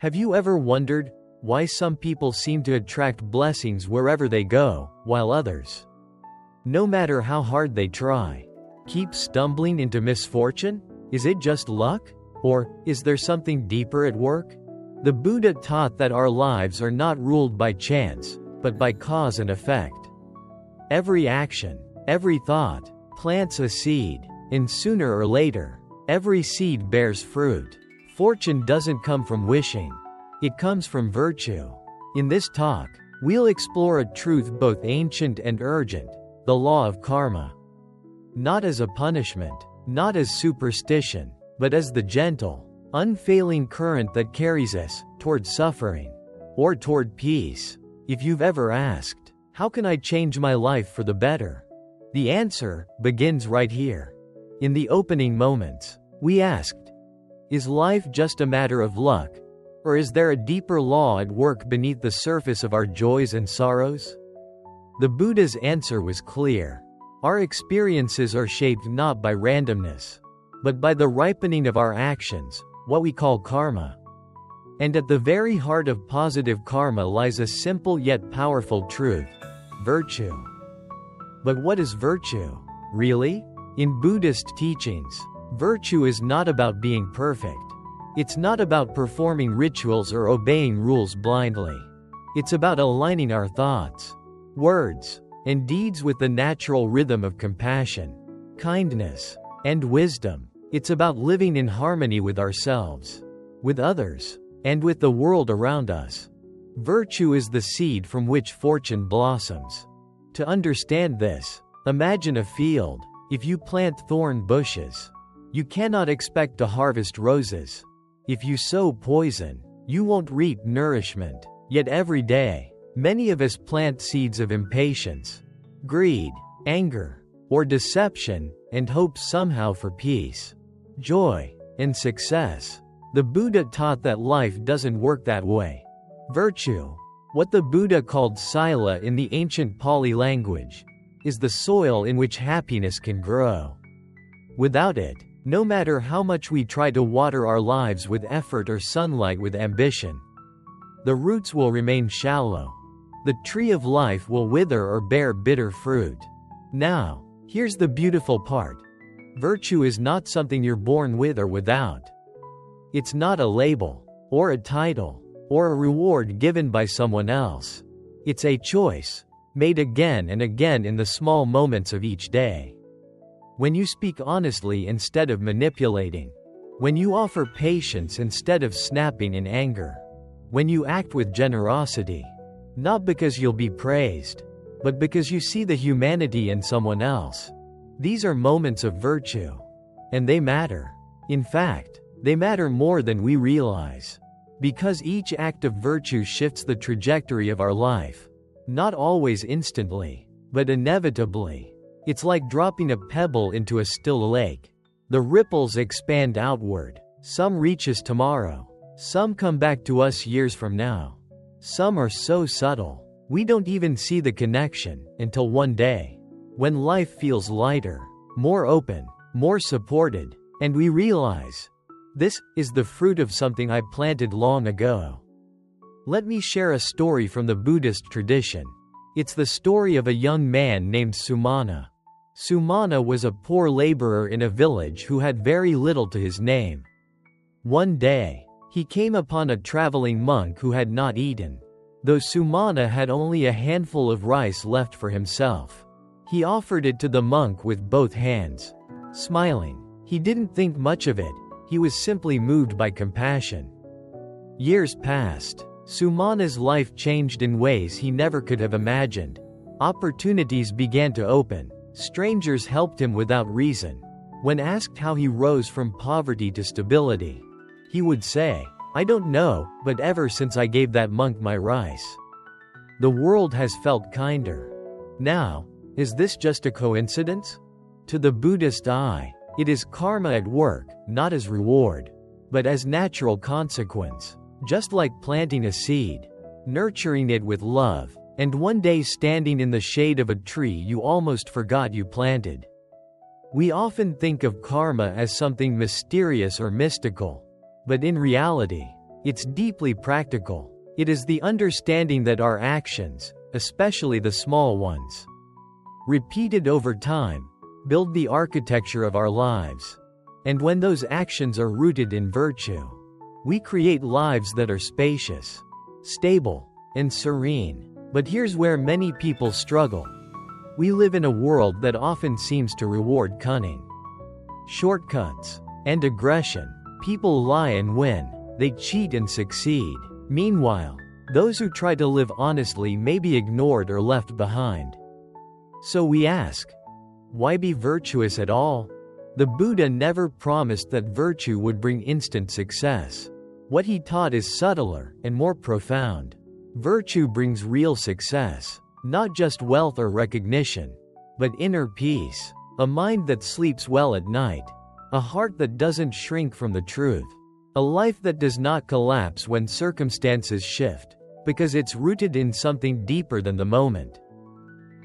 Have you ever wondered why some people seem to attract blessings wherever they go, while others, no matter how hard they try, keep stumbling into misfortune? Is it just luck? Or is there something deeper at work? The Buddha taught that our lives are not ruled by chance, but by cause and effect. Every action, every thought, plants a seed, and sooner or later, every seed bears fruit. Fortune doesn't come from wishing. It comes from virtue. In this talk, we'll explore a truth both ancient and urgent, the law of karma. Not as a punishment, not as superstition, but as the gentle, unfailing current that carries us toward suffering or toward peace. If you've ever asked, how can I change my life for the better? The answer begins right here. In the opening moments, we asked, is life just a matter of luck? Or is there a deeper law at work beneath the surface of our joys and sorrows? The Buddha's answer was clear. Our experiences are shaped not by randomness, but by the ripening of our actions, what we call karma. And at the very heart of positive karma lies a simple yet powerful truth: virtue. But what is virtue, really? In Buddhist teachings, virtue is not about being perfect. It's not about performing rituals or obeying rules blindly. It's about aligning our thoughts, words, and deeds with the natural rhythm of compassion, kindness, and wisdom. It's about living in harmony with ourselves, with others, and with the world around us. Virtue is the seed from which fortune blossoms. To understand this, imagine a field. If you plant thorn bushes, you cannot expect to harvest roses. If you sow poison, you won't reap nourishment. Yet every day, many of us plant seeds of impatience, greed, anger, or deception, and hope somehow for peace, joy, and success. The Buddha taught that life doesn't work that way. Virtue, what the Buddha called sila in the ancient Pali language, is the soil in which happiness can grow. Without it, no matter how much we try to water our lives with effort or sunlight with ambition, the roots will remain shallow. The tree of life will wither or bear bitter fruit. Now, here's the beautiful part. Virtue is not something you're born with or without. It's not a label, or a title, or a reward given by someone else. It's a choice, made again and again in the small moments of each day. When you speak honestly instead of manipulating. When you offer patience instead of snapping in anger. When you act with generosity. Not because you'll be praised, but because you see the humanity in someone else. These are moments of virtue. And they matter. In fact, they matter more than we realize. Because each act of virtue shifts the trajectory of our life. Not always instantly, but inevitably. It's like dropping a pebble into a still lake. The ripples expand outward. Some reach us tomorrow. Some come back to us years from now. Some are so subtle, we don't even see the connection until one day, when life feels lighter, more open, more supported, and we realize, this is the fruit of something I planted long ago. Let me share a story from the Buddhist tradition. It's the story of a young man named Sumana. Sumana was a poor laborer in a village who had very little to his name. One day, he came upon a traveling monk who had not eaten. Though Sumana had only a handful of rice left for himself, he offered it to the monk with both hands. Smiling, he didn't think much of it, he was simply moved by compassion. Years passed. Sumana's life changed in ways he never could have imagined. Opportunities began to open. Strangers helped him without reason. When asked how he rose from poverty to stability, he would say, I don't know, but ever since I gave that monk my rice, the world has felt kinder. Now, is this just a coincidence? To the Buddhist eye, it is karma at work, not as reward, but as natural consequence. Just like planting a seed, nurturing it with love, and one day standing in the shade of a tree you almost forgot you planted. We often think of karma as something mysterious or mystical, but in reality, It's deeply practical. It is the understanding that our actions, especially the small ones, repeated over time, build the architecture of our lives. And when those actions are rooted in virtue, we create lives that are spacious, stable, and serene. But here's where many people struggle. We live in a world that often seems to reward cunning, shortcuts, and aggression. People lie and win. They cheat and succeed. Meanwhile, those who try to live honestly may be ignored or left behind. So we ask, why be virtuous at all? The Buddha never promised that virtue would bring instant success. What he taught is subtler and more profound. Virtue brings real success, not just wealth or recognition, but inner peace, a mind that sleeps well at night, a heart that doesn't shrink from the truth, a life that does not collapse when circumstances shift, because it's rooted in something deeper than the moment.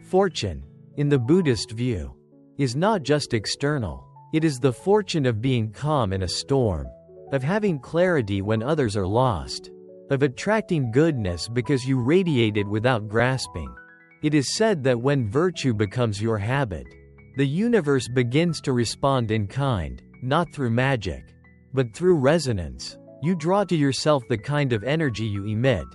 Fortune, in the Buddhist view, is not just external. It is the fortune of being calm in a storm, of having clarity when others are lost, of attracting goodness because you radiate it without grasping. It is said that when virtue becomes your habit, the universe begins to respond in kind, not through magic, but through resonance. You draw to yourself the kind of energy you emit.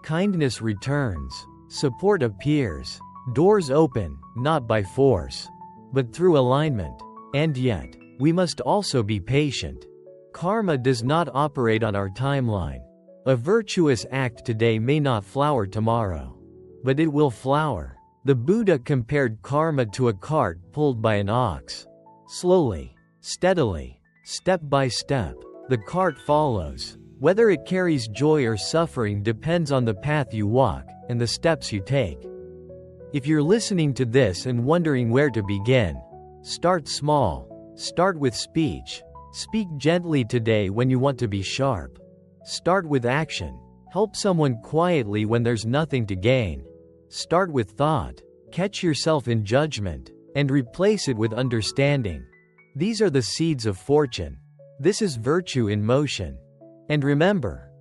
Kindness returns, support appears, doors open, not by force, but through alignment. And yet, we must also be patient. Karma does not operate on our timeline. A virtuous act today may not flower tomorrow, but it will flower. The Buddha compared karma to a cart pulled by an ox. Slowly, steadily, step by step, the cart follows. Whether it carries joy or suffering depends on the path you walk and the steps you take. If you're listening to this and wondering where to begin, start small. Start with speech. Speak gently today when you want to be sharp. Start with action. Help someone quietly when there's nothing to gain. Start with thought. Catch yourself in judgment, and replace it with understanding. These are the seeds of fortune. This is virtue in motion. And remember,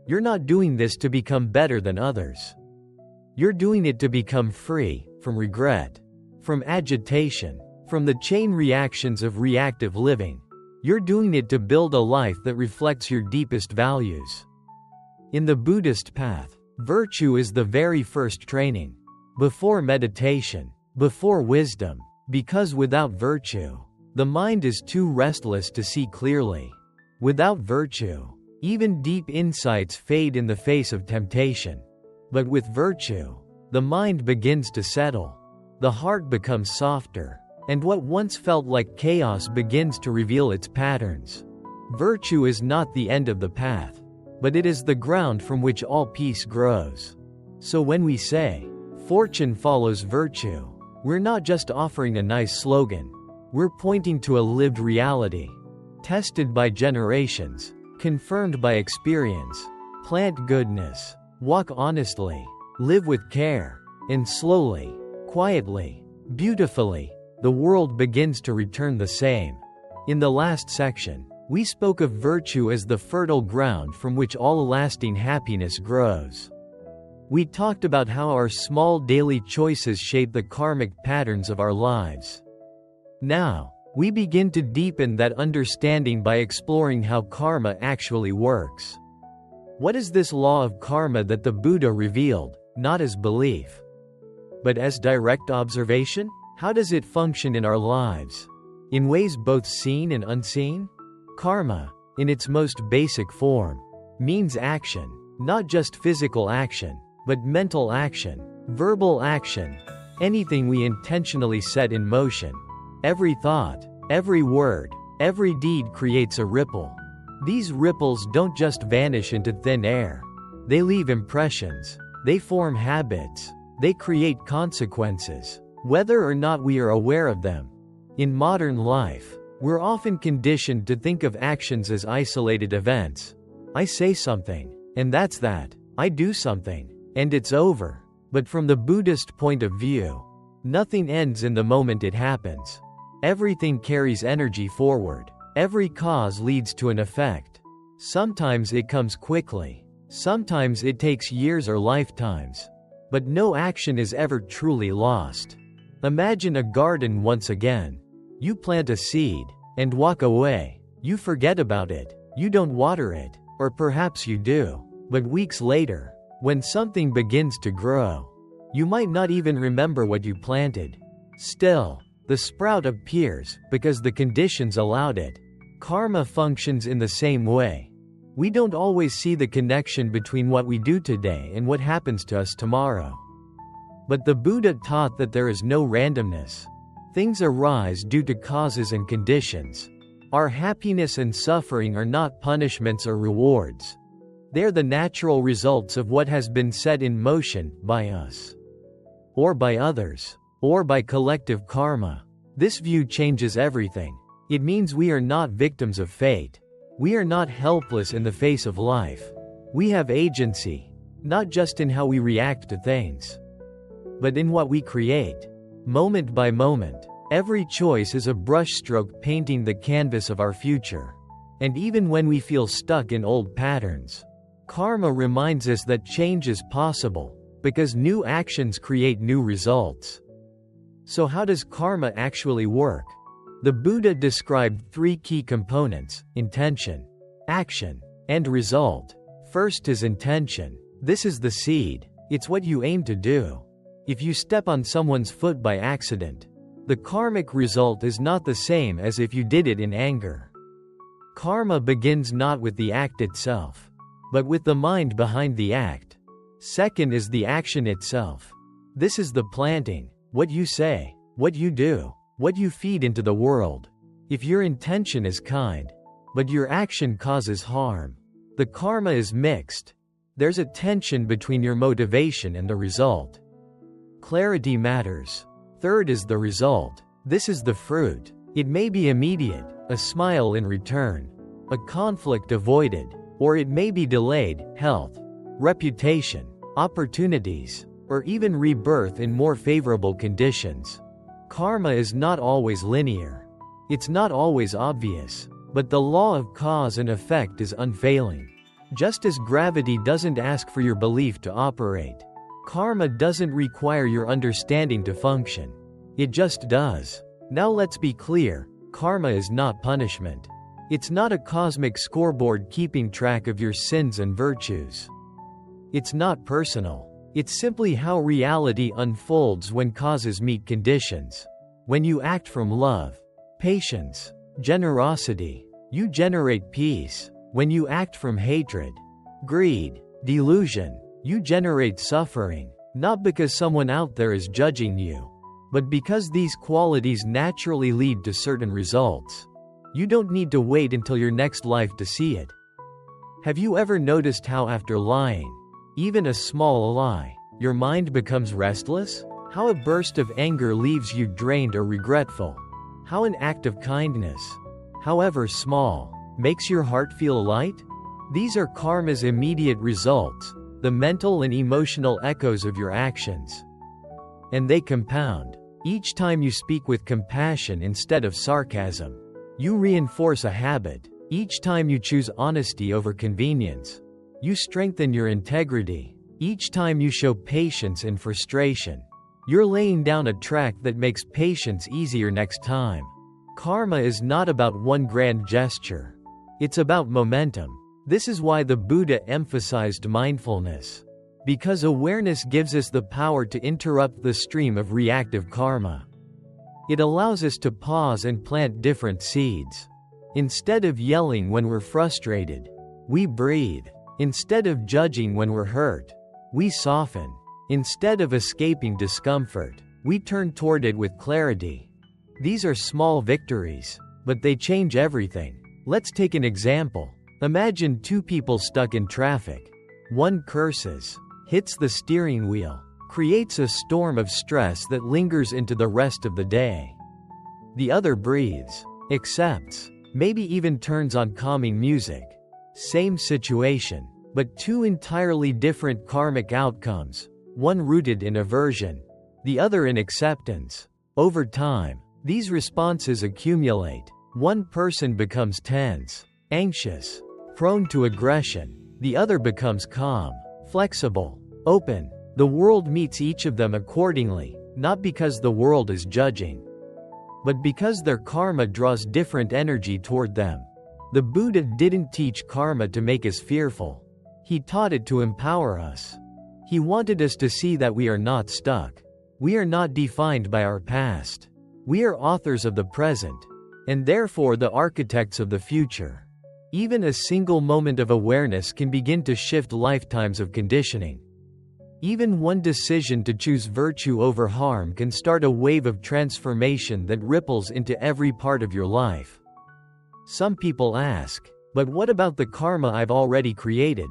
you're not doing this to become better than others. You're doing it to become free from regret, from agitation, from the chain reactions of reactive living. You're doing it to build a life that reflects your deepest values. In the Buddhist path, virtue is the very first training. Before meditation, before wisdom, because without virtue, the mind is too restless to see clearly. Without virtue, even deep insights fade in the face of temptation. But with virtue, the mind begins to settle. The heart becomes softer, and what once felt like chaos begins to reveal its patterns. Virtue is not the end of the path, but it is the ground from which all peace grows. So when we say, fortune follows virtue, we're not just offering a nice slogan. We're pointing to a lived reality, tested by generations, confirmed by experience. Plant goodness, walk honestly, live with care, and slowly, quietly, beautifully, the world begins to return the same. In the last section, we spoke of virtue as the fertile ground from which all lasting happiness grows. We talked about how our small daily choices shape the karmic patterns of our lives. Now, we begin to deepen that understanding by exploring how karma actually works. What is this law of karma that the Buddha revealed, not as belief, but as direct observation? How does it function in our lives? In ways both seen and unseen? Karma, in its most basic form, means action, not just physical action, but mental action, verbal action, anything we intentionally set in motion. Every thought, every word, every deed creates a ripple. These ripples don't just vanish into thin air. They leave impressions. They form habits. They create consequences, whether or not we are aware of them. In modern life, we're often conditioned to think of actions as isolated events. I say something, and that's that. I do something, and it's over. But from the Buddhist point of view, nothing ends in the moment it happens. Everything carries energy forward. Every cause leads to an effect. Sometimes it comes quickly. Sometimes it takes years or lifetimes. But no action is ever truly lost. Imagine a garden once again. You plant a seed and walk away. You forget about it. You don't water it. Or perhaps you do. But weeks later, when something begins to grow, you might not even remember what you planted. Still, the sprout appears because the conditions allowed it. Karma functions in the same way. We don't always see the connection between what we do today and what happens to us tomorrow. But the Buddha taught that there is no randomness. Things arise due to causes and conditions. Our happiness and suffering are not punishments or rewards. They're the natural results of what has been set in motion by us, or by others, or by collective karma. This view changes everything. It means we are not victims of fate. We are not helpless in the face of life. We have agency, not just in how we react to things, but in what we create. Moment by moment, every choice is a brushstroke painting the canvas of our future. And even when we feel stuck in old patterns, karma reminds us that change is possible, because new actions create new results. So how does karma actually work? The Buddha described 3 key components: intention, action, and result. First is intention. This is the seed. It's what you aim to do. If you step on someone's foot by accident, the karmic result is not the same as if you did it in anger. Karma begins not with the act itself, but with the mind behind the act. Second is the action itself. This is the planting, what you say, what you do, what you feed into the world. If your intention is kind, but your action causes harm, the karma is mixed. There's a tension between your motivation and the result. Clarity matters. Third is the result. This is the fruit. It may be immediate, a smile in return, a conflict avoided, or it may be delayed, health, reputation, opportunities, or even rebirth in more favorable conditions. Karma is not always linear. It's not always obvious, but the law of cause and effect is unfailing. Just as gravity doesn't ask for your belief to operate, karma doesn't require your understanding to function. It just does. Now let's be clear, karma is not punishment. It's not a cosmic scoreboard keeping track of your sins and virtues. It's not personal. It's simply how reality unfolds when causes meet conditions. When you act from love, patience, generosity, you generate peace. When you act from hatred, greed, delusion, you generate suffering, not because someone out there is judging you, but because these qualities naturally lead to certain results. You don't need to wait until your next life to see it. Have you ever noticed how after lying, even a small lie, your mind becomes restless? How a burst of anger leaves you drained or regretful? How an act of kindness, however small, makes your heart feel light? These are karma's immediate results, the mental and emotional echoes of your actions. And they compound. Each time you speak with compassion instead of sarcasm, you reinforce a habit. Each time you choose honesty over convenience, you strengthen your integrity. Each time you show patience in frustration, you're laying down a track that makes patience easier next time. Karma is not about one grand gesture. It's about momentum. This is why the Buddha emphasized mindfulness. Because awareness gives us the power to interrupt the stream of reactive karma. It allows us to pause and plant different seeds. Instead of yelling when we're frustrated, we breathe. Instead of judging when we're hurt, we soften. Instead of escaping discomfort, we turn toward it with clarity. These are small victories, but they change everything. Let's take an example. Imagine 2 people stuck in traffic. One curses, hits the steering wheel, creates a storm of stress that lingers into the rest of the day. The other breathes, accepts, maybe even turns on calming music. Same situation, but 2 entirely different karmic outcomes, one rooted in aversion, the other in acceptance. Over time, these responses accumulate. One person becomes tense, anxious, prone to aggression. The other becomes calm, flexible, open. The world meets each of them accordingly, not because the world is judging, but because their karma draws different energy toward them. The Buddha didn't teach karma to make us fearful. He taught it to empower us. He wanted us to see that we are not stuck. We are not defined by our past. We are authors of the present, and therefore the architects of the future. Even a single moment of awareness can begin to shift lifetimes of conditioning. Even one decision to choose virtue over harm can start a wave of transformation that ripples into every part of your life. Some people ask, but what about the karma I've already created?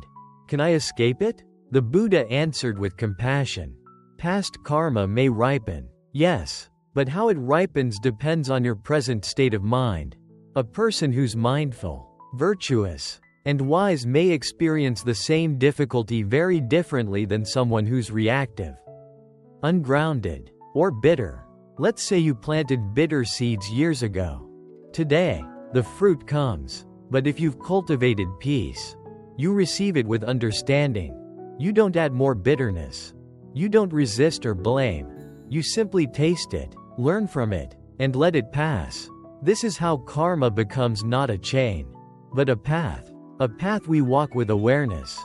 Can I escape it? The Buddha answered with compassion. Past karma may ripen, yes, but how it ripens depends on your present state of mind. A person who's mindful, virtuous, and wise may experience the same difficulty very differently than someone who's reactive, ungrounded, or bitter. Let's say you planted bitter seeds years ago. Today, the fruit comes, but if you've cultivated peace, you receive it with understanding. You don't add more bitterness. You don't resist or blame. You simply taste it, learn from it, and let it pass. This is how karma becomes not a chain, but a path. A path we walk with awareness.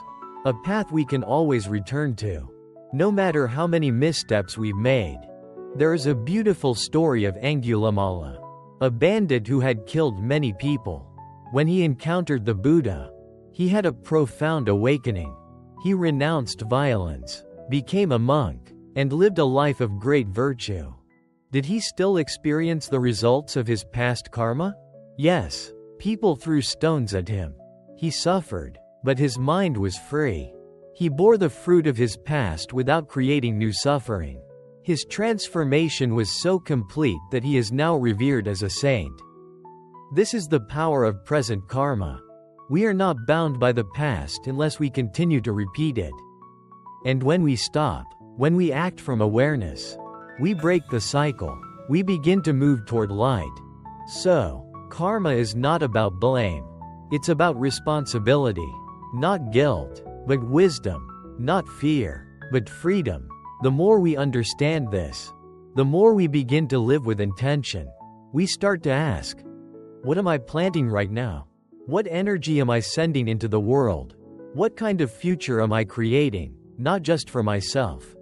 A path we can always return to, no matter how many missteps we've made. There is a beautiful story of Angulimala, a bandit who had killed many people. When he encountered the Buddha, he had a profound awakening. He renounced violence, became a monk, and lived a life of great virtue. Did he still experience the results of his past karma? Yes. People threw stones at him. He suffered, but his mind was free. He bore the fruit of his past without creating new suffering. His transformation was so complete that he is now revered as a saint. This is the power of present karma. We are not bound by the past unless we continue to repeat it. And when we stop, when we act from awareness, we break the cycle. We begin to move toward light. So, karma is not about blame. It's about responsibility. Not guilt, but wisdom. Not fear, but freedom. The more we understand this, the more we begin to live with intention. We start to ask, what am I planting right now? What energy am I sending into the world? What kind of future am I creating, not just for myself,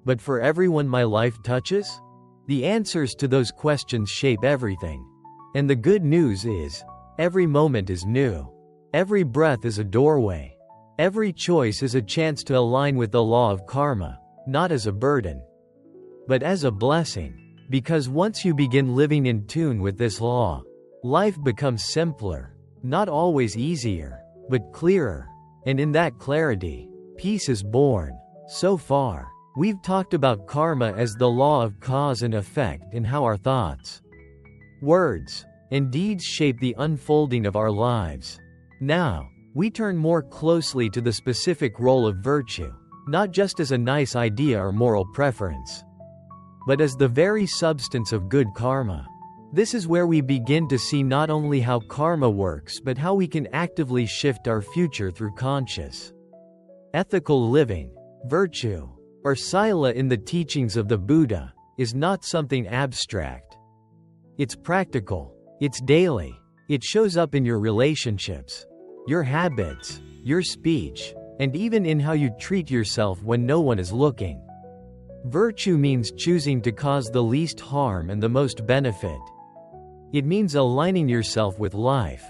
but for everyone my life touches? The answers to those questions shape everything. And the good news is, every moment is new. Every breath is a doorway. Every choice is a chance to align with the law of karma, not as a burden, but as a blessing. Because once you begin living in tune with this law, life becomes simpler, not always easier, but clearer. And in that clarity, peace is born. So far, we've talked about karma as the law of cause and effect and how our thoughts, words, and deeds shape the unfolding of our lives. Now, we turn more closely to the specific role of virtue, not just as a nice idea or moral preference, but as the very substance of good karma. This is where we begin to see not only how karma works but how we can actively shift our future through conscious, ethical living. Virtue, or sila in the teachings of the Buddha, is not something abstract. It's practical. It's daily. It shows up in your relationships, your habits, your speech, and even in how you treat yourself when no one is looking. Virtue means choosing to cause the least harm and the most benefit. It means aligning yourself with life,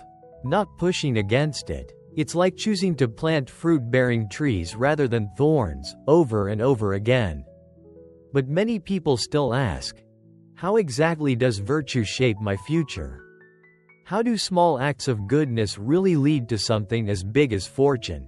not pushing against it. It's like choosing to plant fruit-bearing trees rather than thorns, over and over again. But many people still ask, how exactly does virtue shape my future? How do small acts of goodness really lead to something as big as fortune,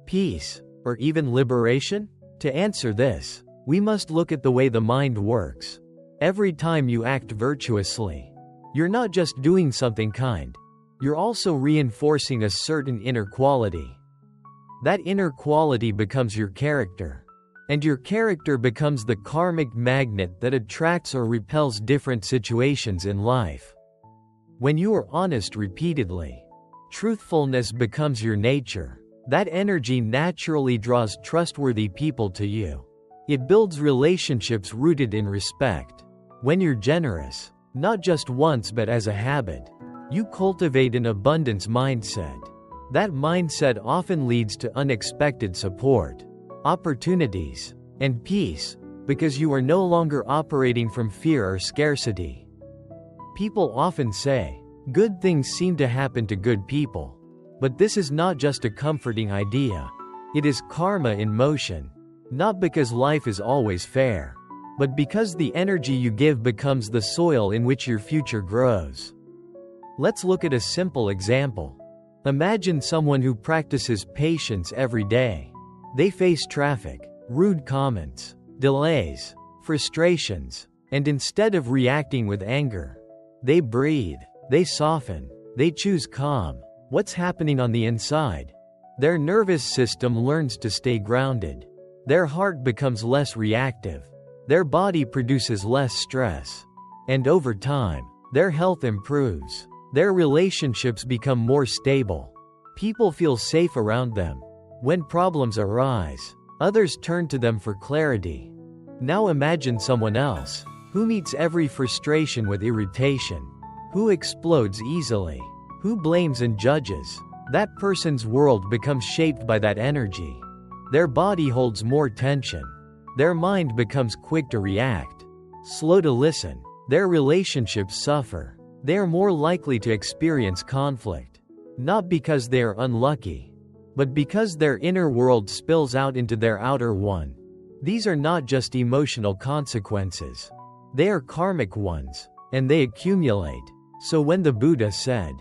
peace, or even liberation? To answer this, we must look at the way the mind works. Every time you act virtuously, you're not just doing something kind. You're also reinforcing a certain inner quality. That inner quality becomes your character. And your character becomes the karmic magnet that attracts or repels different situations in life. When you are honest repeatedly, Truthfulness becomes your nature. That energy naturally draws trustworthy people to you. It builds relationships rooted in respect. When you're generous, not just once but as a habit, you cultivate an abundance mindset. That mindset often leads to unexpected support, opportunities, and peace, because you are no longer operating from fear or scarcity. People often say, good things seem to happen to good people. But this is not just a comforting idea. It is karma in motion. Not because life is always fair, but because the energy you give becomes the soil in which your future grows. Let's look at a simple example. Imagine someone who practices patience every day. They face traffic, rude comments, delays, frustrations, and instead of reacting with anger, they breathe, they soften, they choose calm. What's happening on the inside? Their nervous system learns to stay grounded. Their heart becomes less reactive. Their body produces less stress. And over time, their health improves. Their relationships become more stable. People feel safe around them. When problems arise, others turn to them for clarity. Now imagine someone else, who meets every frustration with irritation, who explodes easily, who blames and judges. That person's world becomes shaped by that energy. Their body holds more tension. Their mind becomes quick to react, slow to listen. Their relationships suffer. They are more likely to experience conflict, not because they are unlucky, but because their inner world spills out into their outer one. These are not just emotional consequences. They are karmic ones, and they accumulate. So when the Buddha said,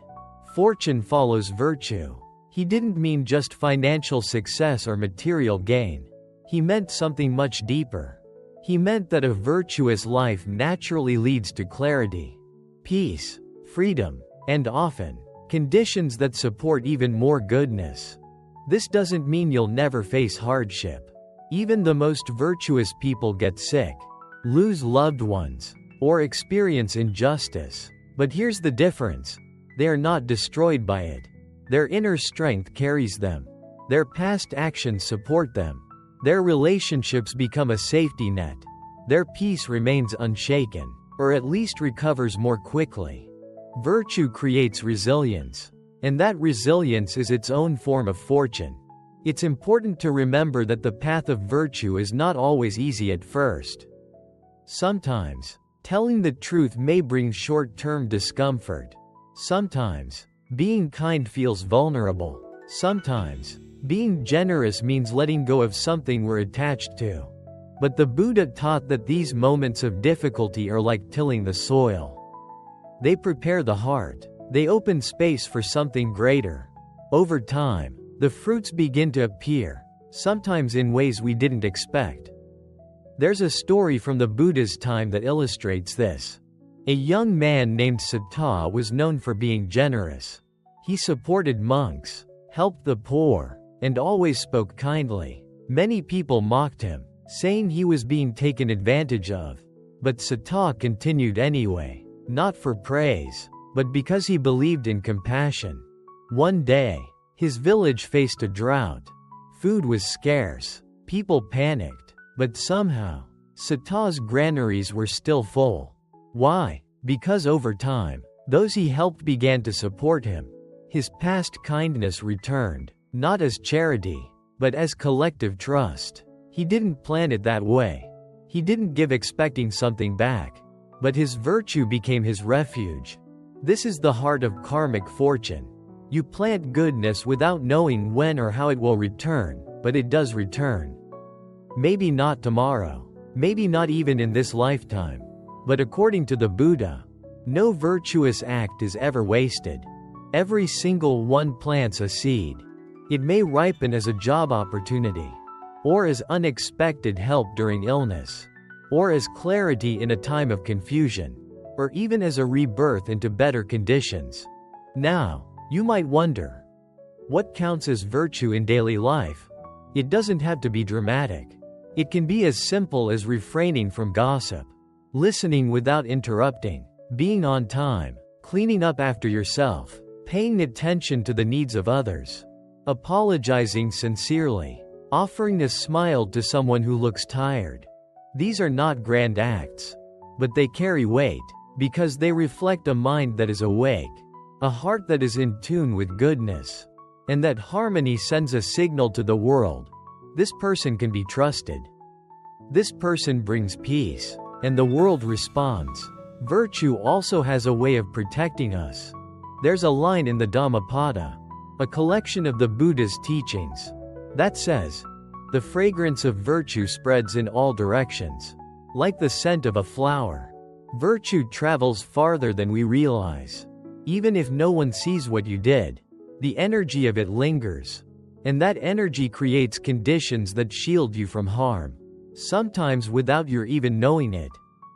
"Fortune follows virtue," he didn't mean just financial success or material gain. He meant something much deeper. He meant that a virtuous life naturally leads to clarity, peace, freedom, and often, conditions that support even more goodness. This doesn't mean you'll never face hardship. Even the most virtuous people get sick, lose loved ones, or experience injustice. But here's the difference. They are not destroyed by it. Their inner strength carries them. Their past actions support them. Their relationships become a safety net. Their peace remains unshaken, or at least recovers more quickly. Virtue creates resilience, and that resilience is its own form of fortune. It's important to remember that the path of virtue is not always easy at first. Sometimes, telling the truth may bring short-term discomfort. Sometimes, being kind feels vulnerable. Sometimes, being generous means letting go of something we're attached to. But the Buddha taught that these moments of difficulty are like tilling the soil. They prepare the heart. They open space for something greater. Over time, the fruits begin to appear, sometimes in ways we didn't expect. There's a story from the Buddha's time that illustrates this. A young man named Sutta was known for being generous. He supported monks, helped the poor, and always spoke kindly. Many people mocked him, saying he was being taken advantage of. But Sutta continued anyway, not for praise, but because he believed in compassion. One day, his village faced a drought. Food was scarce. People panicked. But somehow, Sutta's granaries were still full. Why? Because over time, those he helped began to support him. His past kindness returned, not as charity, but as collective trust. He didn't plan it that way. He didn't give expecting something back. But his virtue became his refuge. This is the heart of karmic fortune. You plant goodness without knowing when or how it will return, but it does return. Maybe not tomorrow. Maybe not even in this lifetime. But according to the Buddha, no virtuous act is ever wasted. Every single one plants a seed. It may ripen as a job opportunity, or as unexpected help during illness, or as clarity in a time of confusion, or even as a rebirth into better conditions. Now, you might wonder, what counts as virtue in daily life? It doesn't have to be dramatic. It can be as simple as refraining from gossip, listening without interrupting, being on time, cleaning up after yourself. paying attention to the needs of others, apologizing sincerely, offering a smile to someone who looks tired. These are not grand acts, but they carry weight, because they reflect a mind that is awake, a heart that is in tune with goodness, and that harmony sends a signal to the world. This person can be trusted. This person brings peace, and the world responds. Virtue also has a way of protecting us. There's a line in the Dhammapada, a collection of the Buddha's teachings, that says, "The fragrance of virtue spreads in all directions, like the scent of a flower." Virtue travels farther than we realize. Even if no one sees what you did, the energy of it lingers, and that energy creates conditions that shield you from harm, sometimes without your even knowing it.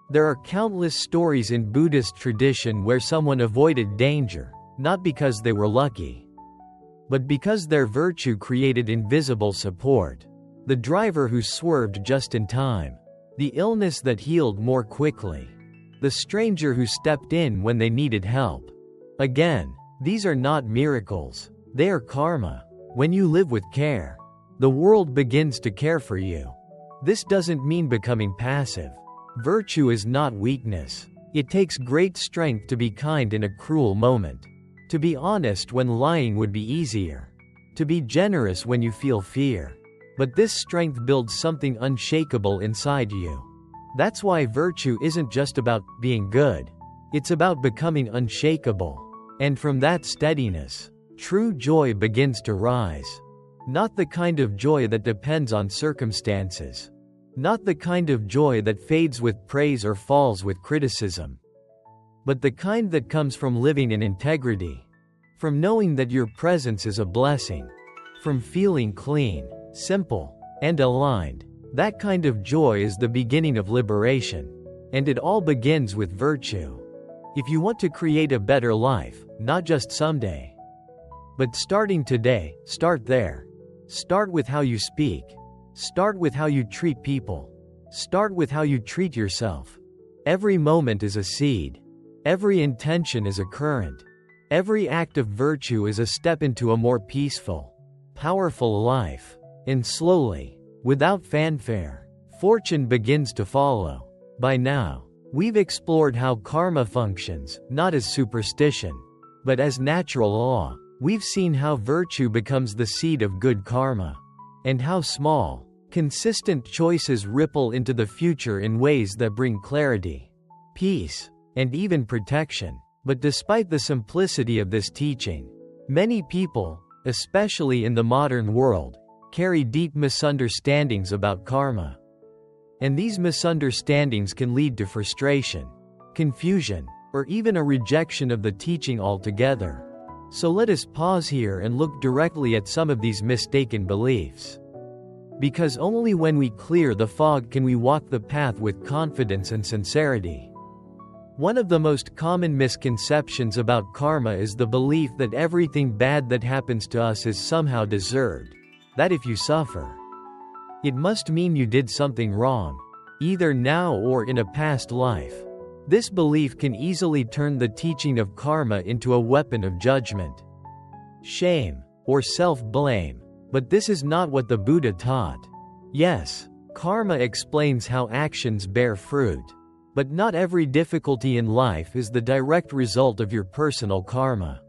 There are countless stories in Buddhist tradition where someone avoided danger, not because they were lucky, but because their virtue created invisible support. The driver who swerved just in time, the illness that healed more quickly, the stranger who stepped in when they needed help. Again, these are not miracles, they are karma. When you live with care, the world begins to care for you. This doesn't mean becoming passive. Virtue is not weakness. It takes great strength to be kind in a cruel moment, to be honest when lying would be easier, to be generous when you feel fear. But this strength builds something unshakable inside you. That's why virtue isn't just about being good. It's about becoming unshakable. And from that steadiness, true joy begins to rise. Not the kind of joy that depends on circumstances. Not the kind of joy that fades with praise or falls with criticism. But the kind that comes from living in integrity. From knowing that your presence is a blessing. From feeling clean, simple, and aligned. That kind of joy is the beginning of liberation. And it all begins with virtue. If you want to create a better life, not just someday, but starting today, start there. Start with how you speak. Start with how you treat people. Start with how you treat yourself. Every moment is a seed. Every intention is a current. Every act of virtue is a step into a more peaceful, powerful life. And slowly, without fanfare, fortune begins to follow. By now, we've explored how karma functions, not as superstition, but as natural law. We've seen how virtue becomes the seed of good karma, and how small, consistent choices ripple into the future in ways that bring clarity, peace, and even protection. But despite the simplicity of this teaching, many people, especially in the modern world, carry deep misunderstandings about karma. And these misunderstandings can lead to frustration, confusion, or even a rejection of the teaching altogether. So let us pause here and look directly at some of these mistaken beliefs. Because only when we clear the fog can we walk the path with confidence and sincerity. One of the most common misconceptions about karma is the belief that everything bad that happens to us is somehow deserved. That if you suffer, it must mean you did something wrong, either now or in a past life. This belief can easily turn the teaching of karma into a weapon of judgment, shame, or self-blame. But this is not what the Buddha taught. Yes, karma explains how actions bear fruit. But not every difficulty in life is the direct result of your personal karma.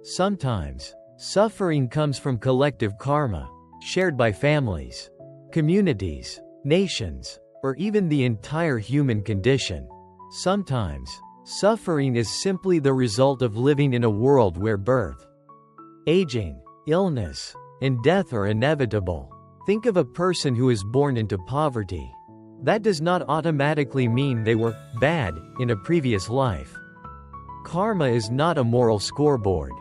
Sometimes, suffering comes from collective karma, shared by families, communities, nations, or even the entire human condition. Sometimes, suffering is simply the result of living in a world where birth, aging, illness, and death are inevitable. Think of a person who is born into poverty. That does not automatically mean they were bad in a previous life. Karma is not a moral scoreboard.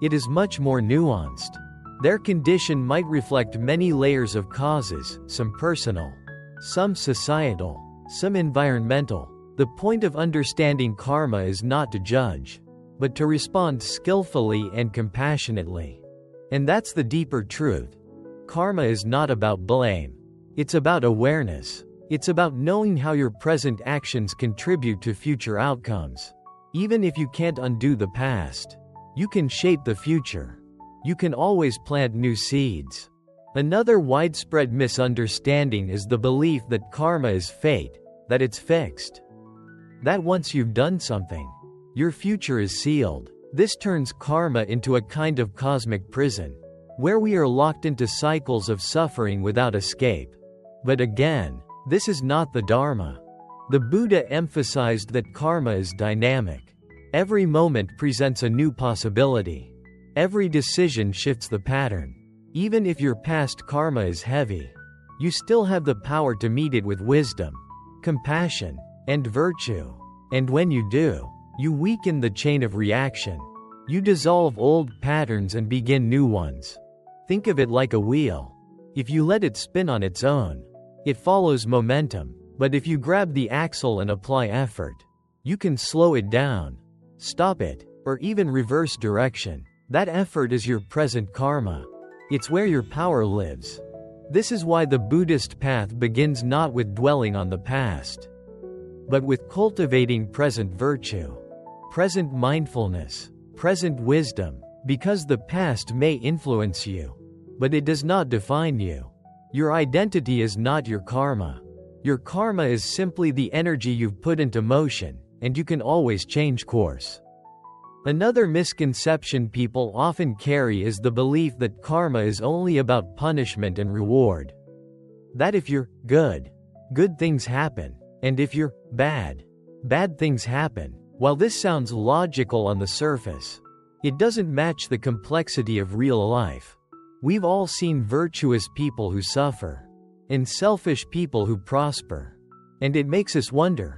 It is much more nuanced. Their condition might reflect many layers of causes, some personal, some societal, some environmental. The point of understanding karma is not to judge, but to respond skillfully and compassionately. And that's the deeper truth. Karma is not about blame. It's about awareness. It's about knowing how your present actions contribute to future outcomes. Even if you can't undo the past, You can shape the future. You can always plant new seeds. Another widespread misunderstanding is the belief that karma is fate, that it's fixed. That once you've done something, your future is sealed. This turns karma into a kind of cosmic prison, where we are locked into cycles of suffering without escape. But again, this is not the Dharma. The Buddha emphasized that karma is dynamic. Every moment presents a new possibility. Every decision shifts the pattern. Even if your past karma is heavy, you still have the power to meet it with wisdom, compassion, and virtue. And when you do, you weaken the chain of reaction. You dissolve old patterns and begin new ones. Think of it like a wheel. If you let it spin on its own, it follows momentum. But if you grab the axle and apply effort, you can slow it down, stop it, or even reverse direction. That effort is your present karma. It's where your power lives. This is why the Buddhist path begins not with dwelling on the past, but with cultivating present virtue, present mindfulness, present wisdom, because the past may influence you, but it does not define you. Your identity is not your karma. Your karma is simply the energy you've put into motion, and you can always change course. Another misconception people often carry is the belief that karma is only about punishment and reward. That if you're good, good things happen, and if you're bad, bad things happen. While this sounds logical on the surface, it doesn't match the complexity of real life. We've all seen virtuous people who suffer, and selfish people who prosper. And it makes us wonder,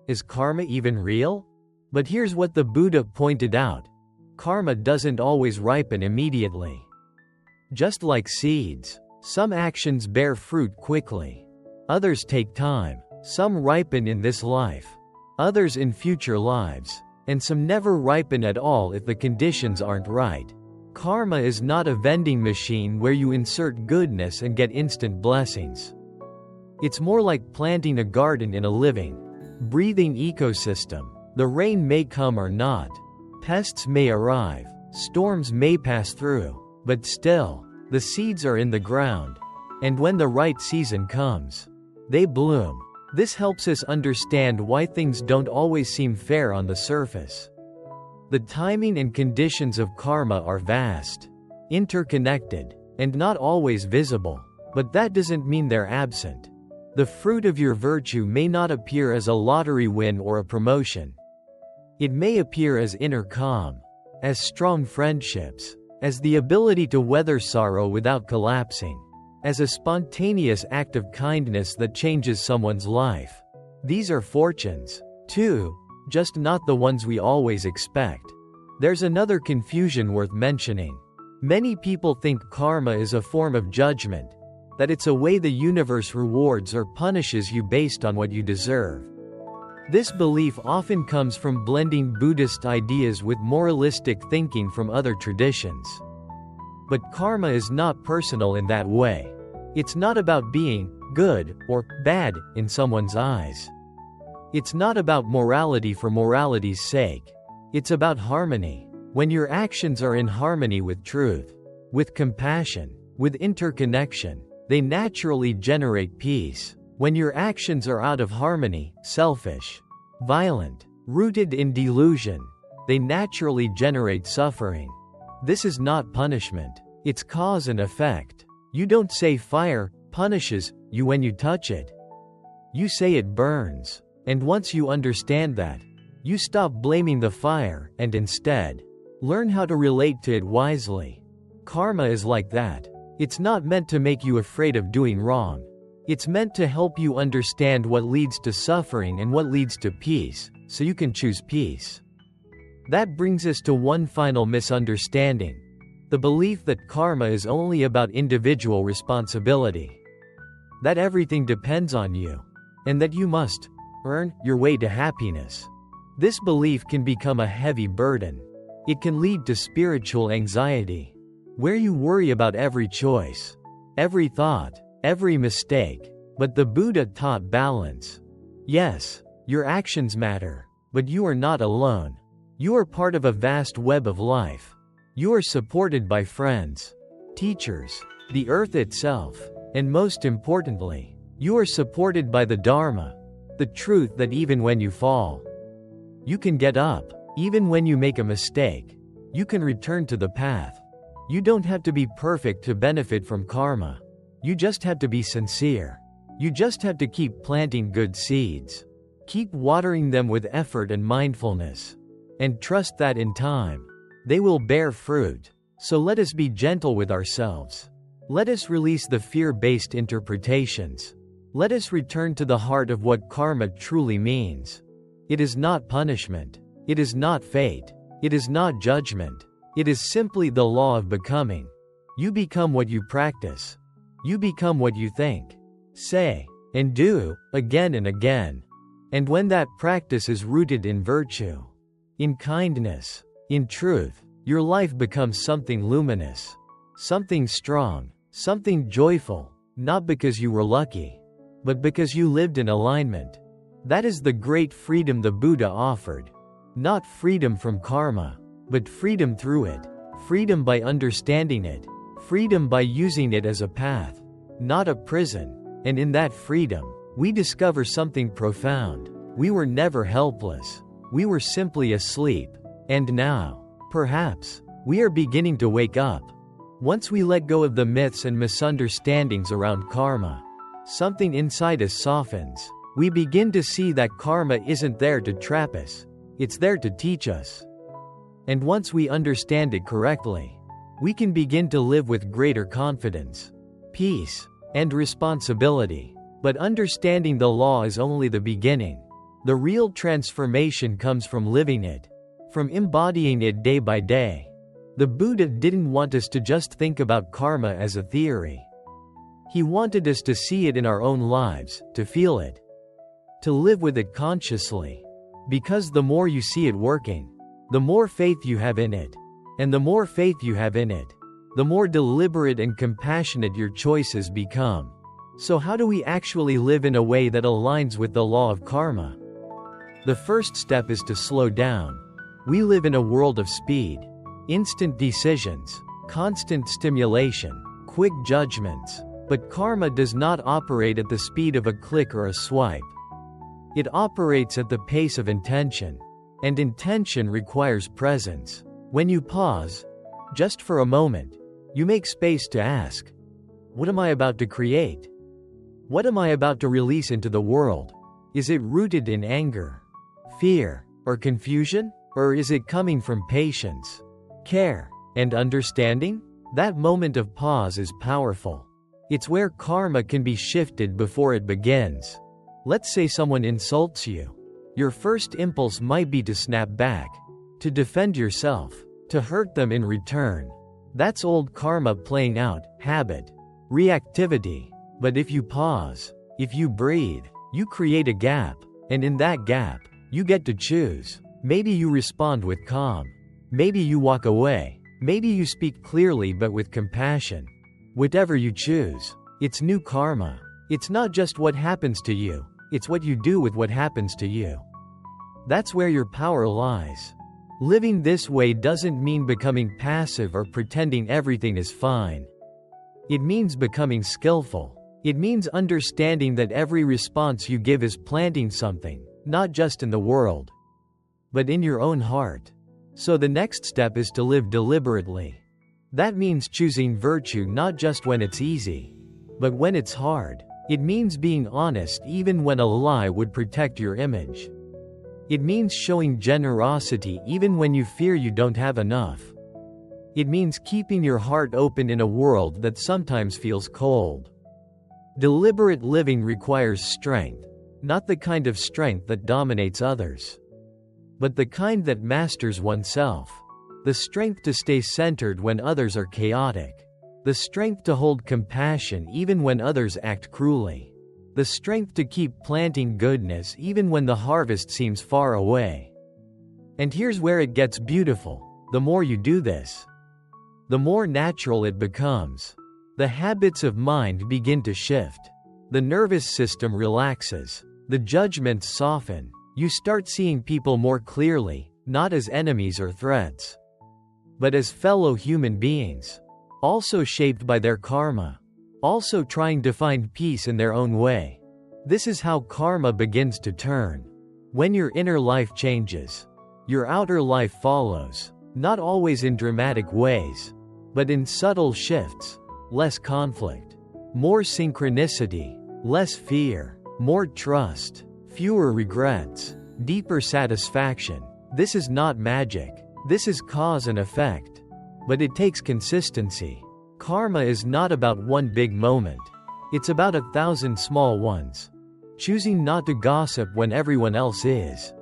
is karma even real? But here's what the Buddha pointed out. Karma doesn't always ripen immediately. Just like seeds, some actions bear fruit quickly. Others take time. Some ripen in this life, others in future lives, and some never ripen at all if the conditions aren't right. Karma is not a vending machine where you insert goodness and get instant blessings. It's more like planting a garden in a living, breathing ecosystem. The rain may come or not. Pests may arrive. Storms may pass through. But still, the seeds are in the ground. And when the right season comes, they bloom. This helps us understand why things don't always seem fair on the surface. The timing and conditions of karma are vast, interconnected, and not always visible. But that doesn't mean they're absent. The fruit of your virtue may not appear as a lottery win or a promotion. It may appear as inner calm, as strong friendships, as the ability to weather sorrow without collapsing, as a spontaneous act of kindness that changes someone's life. These are fortunes, too, just not the ones we always expect. There's another confusion worth mentioning. Many people think karma is a form of judgment, that it's a way the universe rewards or punishes you based on what you deserve. This belief often comes from blending Buddhist ideas with moralistic thinking from other traditions. But karma is not personal in that way. It's not about being good or bad in someone's eyes. It's not about morality for morality's sake. It's about harmony. When your actions are in harmony with truth, with compassion, with interconnection, they naturally generate peace. When your actions are out of harmony, selfish, violent, rooted in delusion, they naturally generate suffering. This is not punishment. It's cause and effect. You don't say fire punishes you when you touch it. You say it burns. And once you understand that, you stop blaming the fire and instead learn how to relate to it wisely. Karma is like that. It's not meant to make you afraid of doing wrong. It's meant to help you understand what leads to suffering and what leads to peace, so you can choose peace. That brings us to one final misunderstanding: the belief that karma is only about individual responsibility. That everything depends on you, and that you must earn your way to happiness. This belief can become a heavy burden. It can lead to spiritual anxiety, where you worry about every choice, every thought, every mistake. But the Buddha taught balance. Yes, your actions matter, but you are not alone. You are part of a vast web of life. You are supported by friends, teachers, the earth itself, and most importantly, you are supported by the Dharma, the truth that even when you fall, you can get up. Even when you make a mistake, you can return to the path. You don't have to be perfect to benefit from karma. You just have to be sincere. You just have to keep planting good seeds. Keep watering them with effort and mindfulness. And trust that in time, they will bear fruit. So let us be gentle with ourselves. Let us release the fear-based interpretations. Let us return to the heart of what karma truly means. It is not punishment. It is not fate. It is not judgment. It is simply the law of becoming. You become what you practice. You become what you think, say, and do, again and again. And when that practice is rooted in virtue, in kindness, in truth, your life becomes something luminous, something strong, something joyful, not because you were lucky, but because you lived in alignment. That is the great freedom the Buddha offered. Not freedom from karma, but freedom through it, freedom by understanding it, freedom by using it as a path, not a prison. And in that freedom, we discover something profound. We were never helpless. We were simply asleep. And now, perhaps, we are beginning to wake up. Once we let go of the myths and misunderstandings around karma, something inside us softens. We begin to see that karma isn't there to trap us. It's there to teach us. And once we understand it correctly, we can begin to live with greater confidence, peace, and responsibility. But understanding the law is only the beginning. The real transformation comes from living it, from embodying it day by day. The Buddha didn't want us to just think about karma as a theory. He wanted us to see it in our own lives, to feel it, to live with it consciously. Because the more you see it working, the more faith you have in it. And the more faith you have in it, the more deliberate and compassionate your choices become. So how do we actually live in a way that aligns with the law of karma? The first step is to slow down. We live in a world of speed, instant decisions, constant stimulation, quick judgments. But karma does not operate at the speed of a click or a swipe. It operates at the pace of intention. And intention requires presence. When you pause, just for a moment, you make space to ask, what am I about to create? What am I about to release into the world? Is it rooted in anger, fear, or confusion? Or is it coming from patience, care, and understanding? That moment of pause is powerful. It's where karma can be shifted before it begins. Let's say someone insults you. Your first impulse might be to snap back, to defend yourself, to hurt them in return. That's old karma playing out, habit, reactivity. But if you pause, if you breathe, you create a gap. And in that gap, you get to choose. Maybe you respond with calm. Maybe you walk away. Maybe you speak clearly but with compassion. Whatever you choose, it's new karma. It's not just what happens to you. It's what you do with what happens to you. That's where your power lies. Living this way doesn't mean becoming passive or pretending everything is fine. It means becoming skillful. It means understanding that every response you give is planting something, not just in the world, but in your own heart. So the next step is to live deliberately. That means choosing virtue not just when it's easy, but when it's hard. It means being honest even when a lie would protect your image. It means showing generosity even when you fear you don't have enough. It means keeping your heart open in a world that sometimes feels cold. Deliberate living requires strength, not the kind of strength that dominates others, but the kind that masters oneself. The strength to stay centered when others are chaotic. The strength to hold compassion even when others act cruelly. The strength to keep planting goodness even when the harvest seems far away. And here's where it gets beautiful. The more you do this, the more natural it becomes. The habits of mind begin to shift. The nervous system relaxes. The judgments soften. You start seeing people more clearly, not as enemies or threats, but as fellow human beings, also shaped by their karma, also trying to find peace in their own way. This is how karma begins to turn. When your inner life changes, your outer life follows, not always in dramatic ways, but in subtle shifts. Less conflict, more synchronicity, less fear, more trust, fewer regrets, deeper satisfaction. This is not magic. This is cause and effect. But it takes consistency. Karma is not about one big moment. It's about 1,000 small ones. Choosing not to gossip when everyone else is.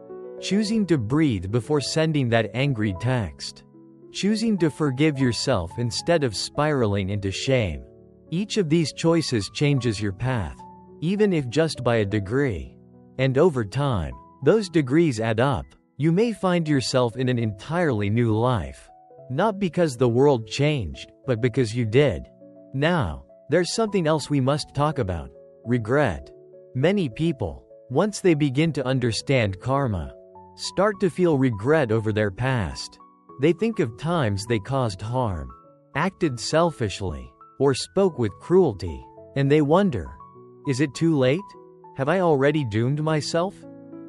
Choosing to breathe before sending that angry text. Choosing to forgive yourself instead of spiraling into shame. Each of these choices changes your path, even if just by a degree. And over time, those degrees add up. You may find yourself in an entirely new life. Not because the world changed, but because you did. Now, there's something else we must talk about: regret. Many people, once they begin to understand karma, start to feel regret over their past. They think of times they caused harm, acted selfishly, or spoke with cruelty, and they wonder, is it too late? Have I already doomed myself?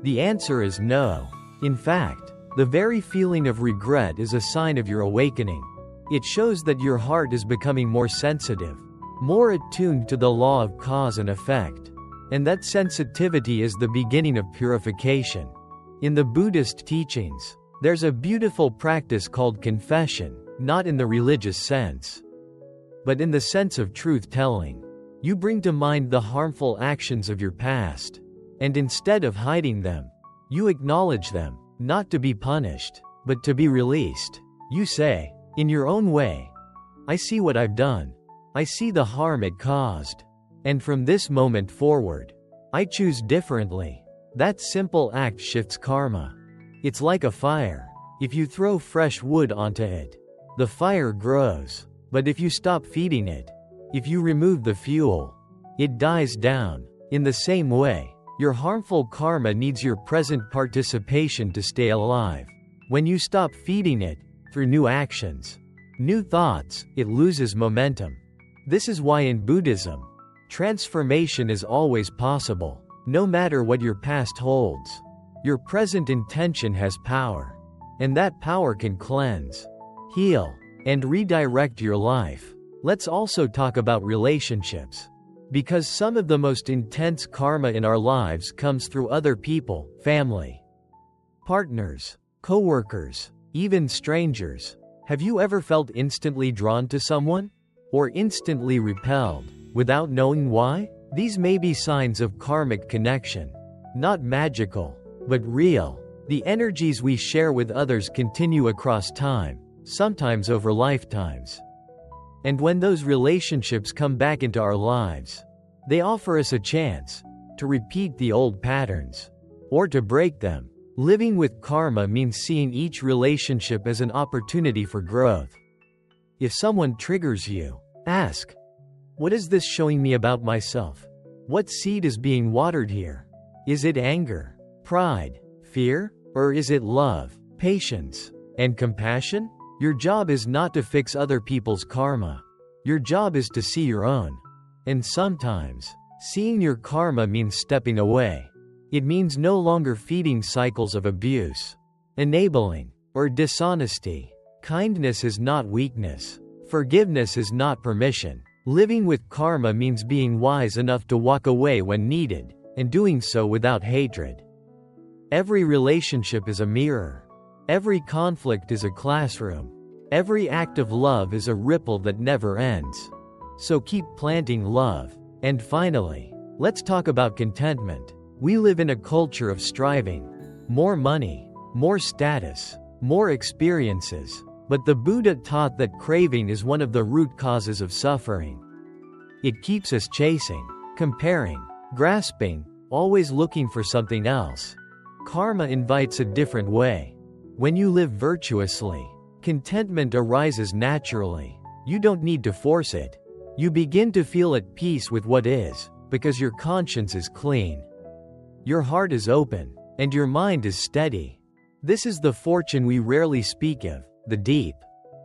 The answer is no. In fact, the very feeling of regret is a sign of your awakening. It shows that your heart is becoming more sensitive, more attuned to the law of cause and effect. And that sensitivity is the beginning of purification. In the Buddhist teachings, there's a beautiful practice called confession, not in the religious sense, but in the sense of truth-telling. You bring to mind the harmful actions of your past, and instead of hiding them, you acknowledge them, not to be punished, but to be released. You say, in your own way, I see what I've done. I see the harm it caused. And from this moment forward, I choose differently. That simple act shifts karma. It's like a fire. If you throw fresh wood onto it, the fire grows. But if you stop feeding it, if you remove the fuel, it dies down. In the same way, your harmful karma needs your present participation to stay alive. When you stop feeding it, through new actions, new thoughts, it loses momentum. This is why in Buddhism, transformation is always possible, no matter what your past holds. Your present intention has power, and that power can cleanse, heal, and redirect your life. Let's also talk about relationships. Because some of the most intense karma in our lives comes through other people, family, partners, co-workers, even strangers. Have you ever felt instantly drawn to someone? Or instantly repelled, without knowing why? These may be signs of karmic connection. Not magical, but real. The energies we share with others continue across time, sometimes over lifetimes. And when those relationships come back into our lives, they offer us a chance to repeat the old patterns, or to break them. Living with karma means seeing each relationship as an opportunity for growth. If someone triggers you, ask, what is this showing me about myself? What seed is being watered here? Is it anger, pride, fear, or is it love, patience, and compassion? Your job is not to fix other people's karma. Your job is to see your own. And sometimes, seeing your karma means stepping away. It means no longer feeding cycles of abuse, enabling, or dishonesty. Kindness is not weakness. Forgiveness is not permission. Living with karma means being wise enough to walk away when needed, and doing so without hatred. Every relationship is a mirror. Every conflict is a classroom. Every act of love is a ripple that never ends. So keep planting love. And finally, let's talk about contentment. We live in a culture of striving. More money, more status, more experiences. But the Buddha taught that craving is one of the root causes of suffering. It keeps us chasing, comparing, grasping, always looking for something else. Karma invites a different way. When you live virtuously, contentment arises naturally. You don't need to force it. You begin to feel at peace with what is, because your conscience is clean. Your heart is open, and your mind is steady. This is the fortune we rarely speak of, the deep,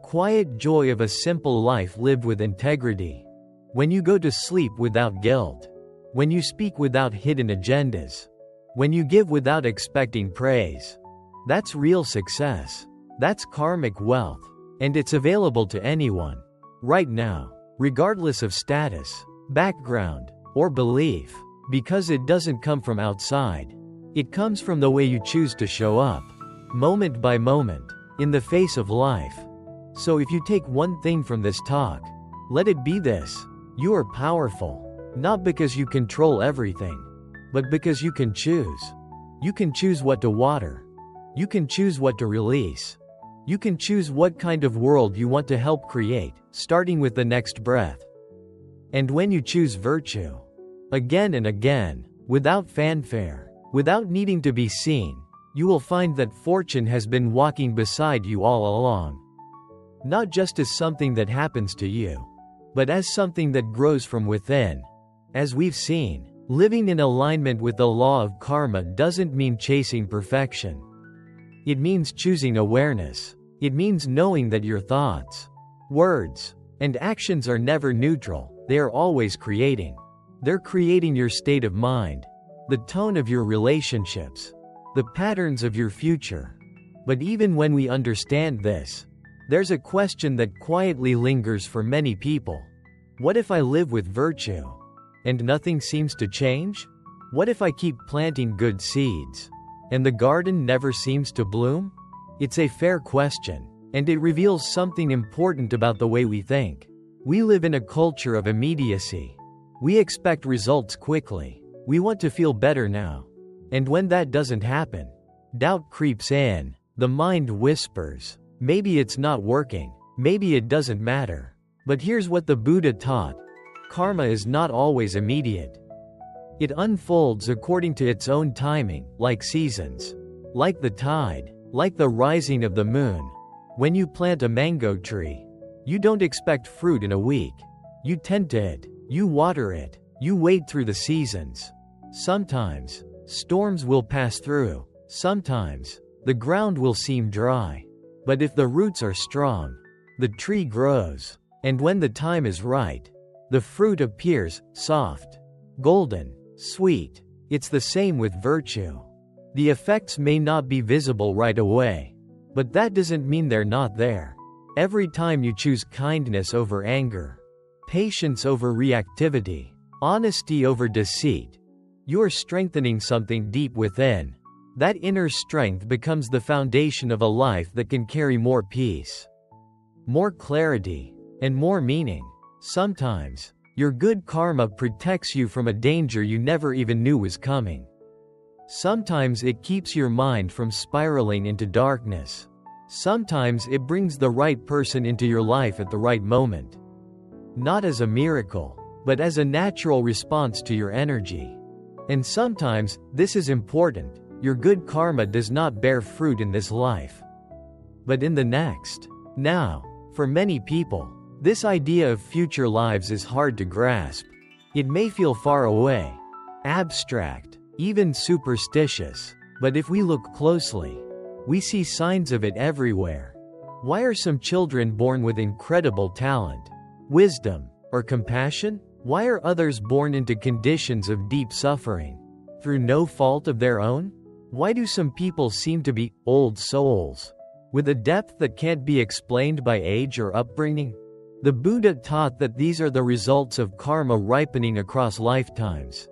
quiet joy of a simple life lived with integrity. When you go to sleep without guilt. When you speak without hidden agendas. When you give without expecting praise. That's real success. That's karmic wealth. And it's available to anyone. Right now. Regardless of status, background, or belief. Because it doesn't come from outside. It comes from the way you choose to show up. Moment by moment. In the face of life. So if you take one thing from this talk, let it be this. You are powerful. Not because you control everything. But because you can choose. You can choose what to water. You can choose what to release. You can choose what kind of world you want to help create, starting with the next breath. And when you choose virtue, again and again, without fanfare, without needing to be seen, you will find that fortune has been walking beside you all along. Not just as something that happens to you, but as something that grows from within. As we've seen, living in alignment with the law of karma doesn't mean chasing perfection. It means choosing awareness. It means knowing that your thoughts, words, and actions are never neutral, they are always creating. They're creating your state of mind, the tone of your relationships, the patterns of your future. But even when we understand this, there's a question that quietly lingers for many people. What if I live with virtue, and nothing seems to change? What if I keep planting good seeds, and the garden never seems to bloom? It's a fair question, and it reveals something important about the way we think. We live in a culture of immediacy. We expect results quickly. We want to feel better now. And when that doesn't happen, doubt creeps in. The mind whispers, maybe it's not working, maybe it doesn't matter. But here's what the Buddha taught. Karma is not always immediate. It unfolds according to its own timing, like seasons. Like the tide. Like the rising of the moon. When you plant a mango tree, you don't expect fruit in a week. You tend to it. You water it. You wait through the seasons. Sometimes, storms will pass through. Sometimes, the ground will seem dry. But if the roots are strong, the tree grows. And when the time is right, the fruit appears, soft, golden, sweet. It's the same with virtue. The effects may not be visible right away. But that doesn't mean they're not there. Every time you choose kindness over anger, patience over reactivity, honesty over deceit, you're strengthening something deep within. That inner strength becomes the foundation of a life that can carry more peace, more clarity, and more meaning. Sometimes, your good karma protects you from a danger you never even knew was coming. Sometimes it keeps your mind from spiraling into darkness. Sometimes it brings the right person into your life at the right moment. Not as a miracle, but as a natural response to your energy. And sometimes, this is important, your good karma does not bear fruit in this life, but in the next. Now, for many people, this idea of future lives is hard to grasp. It may feel far away, abstract, even superstitious. But if we look closely, we see signs of it everywhere. Why are some children born with incredible talent, wisdom, or compassion? Why are others born into conditions of deep suffering, through no fault of their own? Why do some people seem to be old souls, with a depth that can't be explained by age or upbringing? The Buddha taught that these are the results of karma ripening across lifetimes.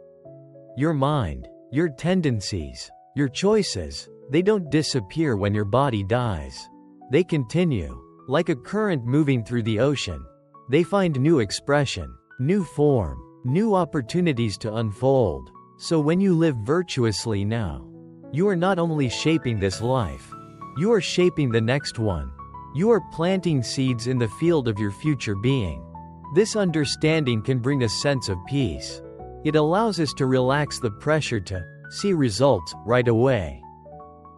Your mind, your tendencies, your choices, they don't disappear when your body dies. They continue, like a current moving through the ocean. They find new expression, new form, new opportunities to unfold. So when you live virtuously now, you are not only shaping this life, you are shaping the next one. You are planting seeds in the field of your future being. This understanding can bring a sense of peace. It allows us to relax the pressure to see results right away.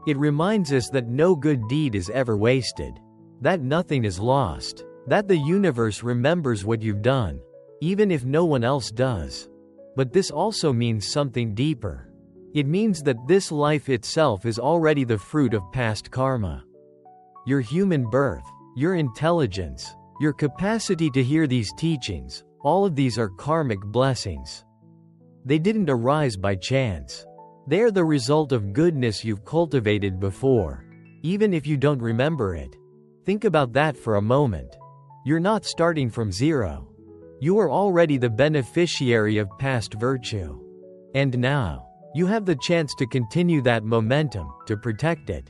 It reminds us that no good deed is ever wasted, that nothing is lost, that the universe remembers what you've done, even if no one else does. But this also means something deeper. It means that this life itself is already the fruit of past karma. Your human birth, your intelligence, your capacity to hear these teachings, all of these are karmic blessings. They didn't arise by chance. They are the result of goodness you've cultivated before, even if you don't remember it. Think about that for a moment. You're not starting from zero. You are already the beneficiary of past virtue. And now, you have the chance to continue that momentum, to protect it,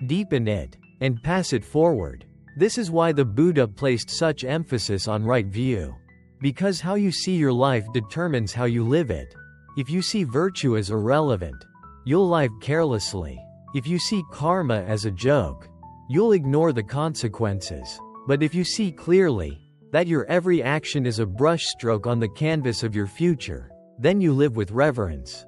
deepen it, and pass it forward. This is why the Buddha placed such emphasis on right view. Because how you see your life determines how you live it. If you see virtue as irrelevant, you'll live carelessly. If you see karma as a joke, you'll ignore the consequences. But if you see clearly that your every action is a brushstroke on the canvas of your future, then you live with reverence.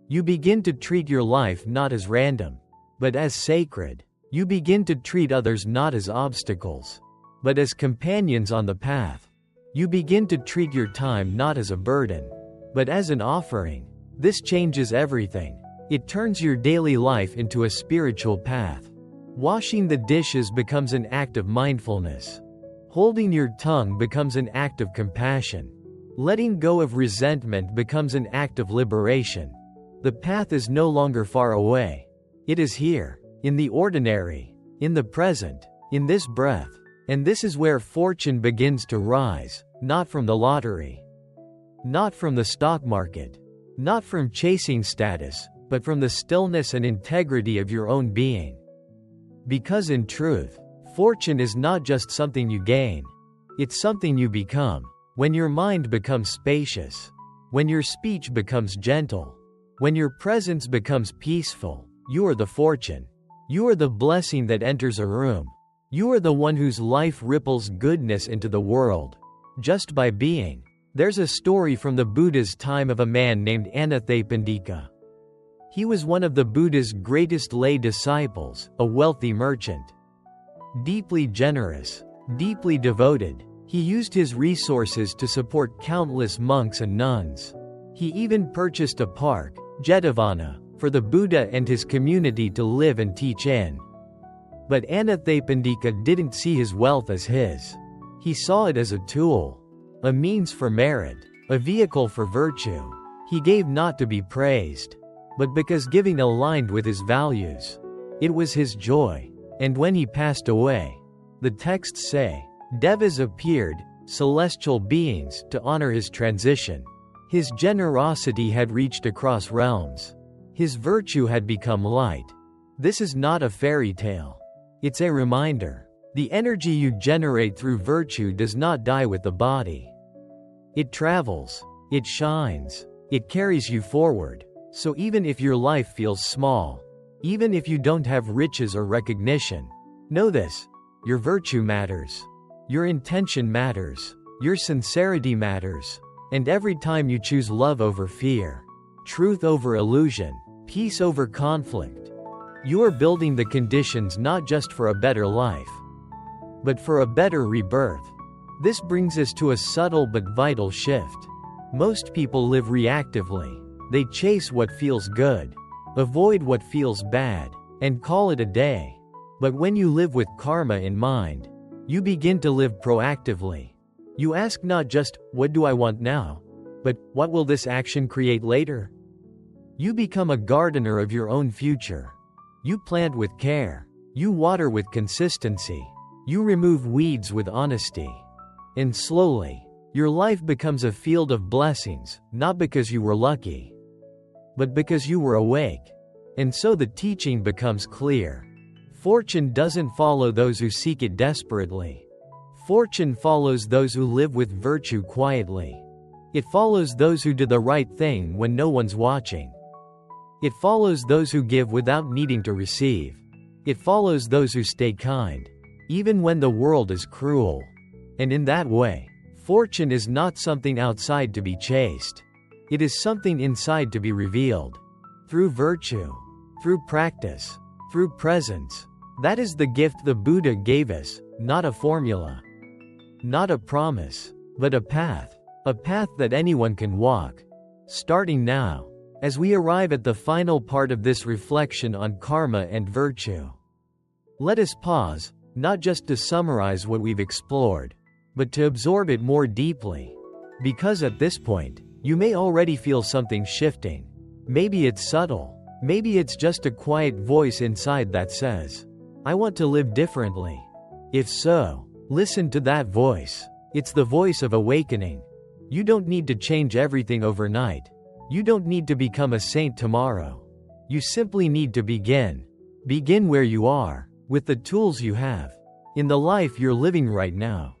You begin to treat your life not as random, but as sacred. You begin to treat others not as obstacles, but as companions on the path. You begin to treat your time not as a burden, but as an offering. This changes everything. It turns your daily life into a spiritual path. Washing the dishes becomes an act of mindfulness. Holding your tongue becomes an act of compassion. Letting go of resentment becomes an act of liberation. The path is no longer far away. It is here, in the ordinary, in the present, in this breath. And this is where fortune begins to rise, not from the lottery, not from the stock market, not from chasing status, but from the stillness and integrity of your own being. Because in truth, fortune is not just something you gain, it's something you become. When your mind becomes spacious, when your speech becomes gentle, when your presence becomes peaceful, you are the fortune. You are the blessing that enters a room. You are the one whose life ripples goodness into the world, just by being. There's a story from the Buddha's time of a man named Anathapindika. He was one of the Buddha's greatest lay disciples, a wealthy merchant. Deeply generous, deeply devoted, he used his resources to support countless monks and nuns. He even purchased a park, Jetavana, for the Buddha and his community to live and teach in. But Anathapindika didn't see his wealth as his. He saw it as a tool, a means for merit, a vehicle for virtue. He gave not to be praised, but because giving aligned with his values. It was his joy. And when he passed away, the texts say, Devas appeared, celestial beings, to honor his transition. His generosity had reached across realms. His virtue had become light. This is not a fairy tale. It's a reminder. The energy you generate through virtue does not die with the body. It travels. It shines. It carries you forward. So even if your life feels small, even if you don't have riches or recognition, know this: your virtue matters. Your intention matters. Your sincerity matters. And every time you choose love over fear, truth over illusion, peace over conflict, you are building the conditions not just for a better life, but for a better rebirth. This brings us to a subtle but vital shift. Most people live reactively. They chase what feels good, avoid what feels bad, and call it a day. But when you live with karma in mind, you begin to live proactively. You ask not just, what do I want now? But, what will this action create later? You become a gardener of your own future. You plant with care. You water with consistency. You remove weeds with honesty. And slowly, your life becomes a field of blessings, not because you were lucky, but because you were awake. And so the teaching becomes clear. Fortune doesn't follow those who seek it desperately. Fortune follows those who live with virtue quietly. It follows those who do the right thing when no one's watching. It follows those who give without needing to receive. It follows those who stay kind, even when the world is cruel. And in that way, fortune is not something outside to be chased. It is something inside to be revealed. Through virtue, through practice, through presence. That is the gift the Buddha gave us, not a formula, not a promise, but a path that anyone can walk. Starting now, as we arrive at the final part of this reflection on karma and virtue. Let us pause, not just to summarize what we've explored, but to absorb it more deeply. Because at this point, you may already feel something shifting. Maybe it's subtle. Maybe it's just a quiet voice inside that says, I want to live differently. If so, listen to that voice. It's the voice of awakening. You don't need to change everything overnight. You don't need to become a saint tomorrow. You simply need to begin. Begin where you are, with the tools you have, in the life you're living right now.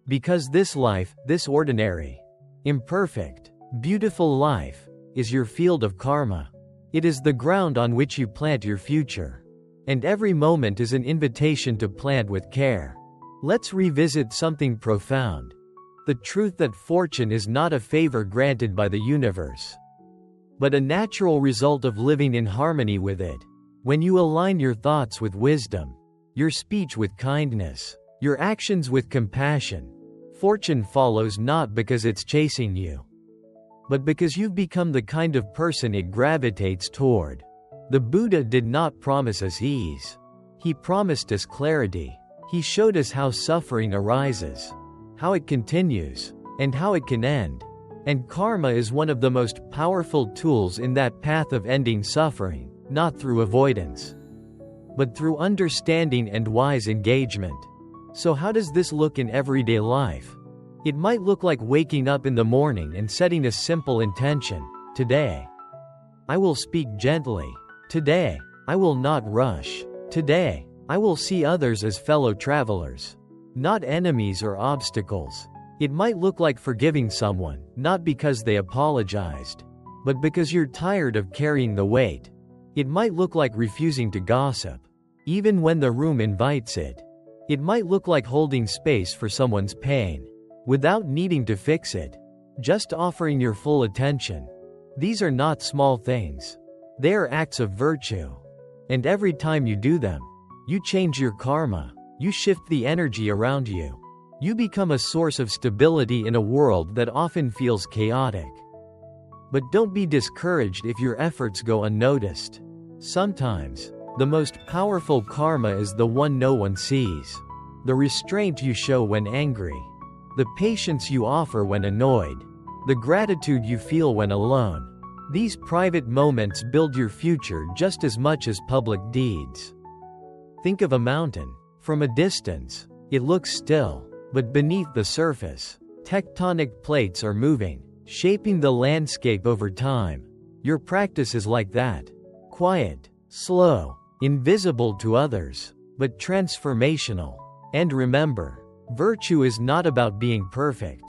Because this life, this ordinary, imperfect, beautiful life, is your field of karma. It is the ground on which you plant your future. And every moment is an invitation to plant with care. Let's revisit something profound. The truth that fortune is not a favor granted by the universe, but a natural result of living in harmony with it. When you align your thoughts with wisdom, your speech with kindness, your actions with compassion, fortune follows not because it's chasing you, but because you've become the kind of person it gravitates toward. The Buddha did not promise us ease. He promised us clarity. He showed us how suffering arises, how it continues, and how it can end. And karma is one of the most powerful tools in that path of ending suffering, not through avoidance, but through understanding and wise engagement. So how does this look in everyday life? It might look like waking up in the morning and setting a simple intention. Today, I will speak gently. Today, I will not rush. Today, I will see others as fellow travelers, not enemies or obstacles. It might look like forgiving someone, not because they apologized, but because you're tired of carrying the weight. It might look like refusing to gossip, even when the room invites it. It might look like holding space for someone's pain, without needing to fix it, just offering your full attention. These are not small things. They are acts of virtue. And every time you do them, you change your karma. You shift the energy around you. You become a source of stability in a world that often feels chaotic. But don't be discouraged if your efforts go unnoticed. Sometimes, the most powerful karma is the one no one sees. The restraint you show when angry. The patience you offer when annoyed. The gratitude you feel when alone. These private moments build your future just as much as public deeds. Think of a mountain. From a distance, it looks still. But beneath the surface, tectonic plates are moving, shaping the landscape over time. Your practice is like that. Quiet, slow, invisible to others, but transformational. And remember, virtue is not about being perfect.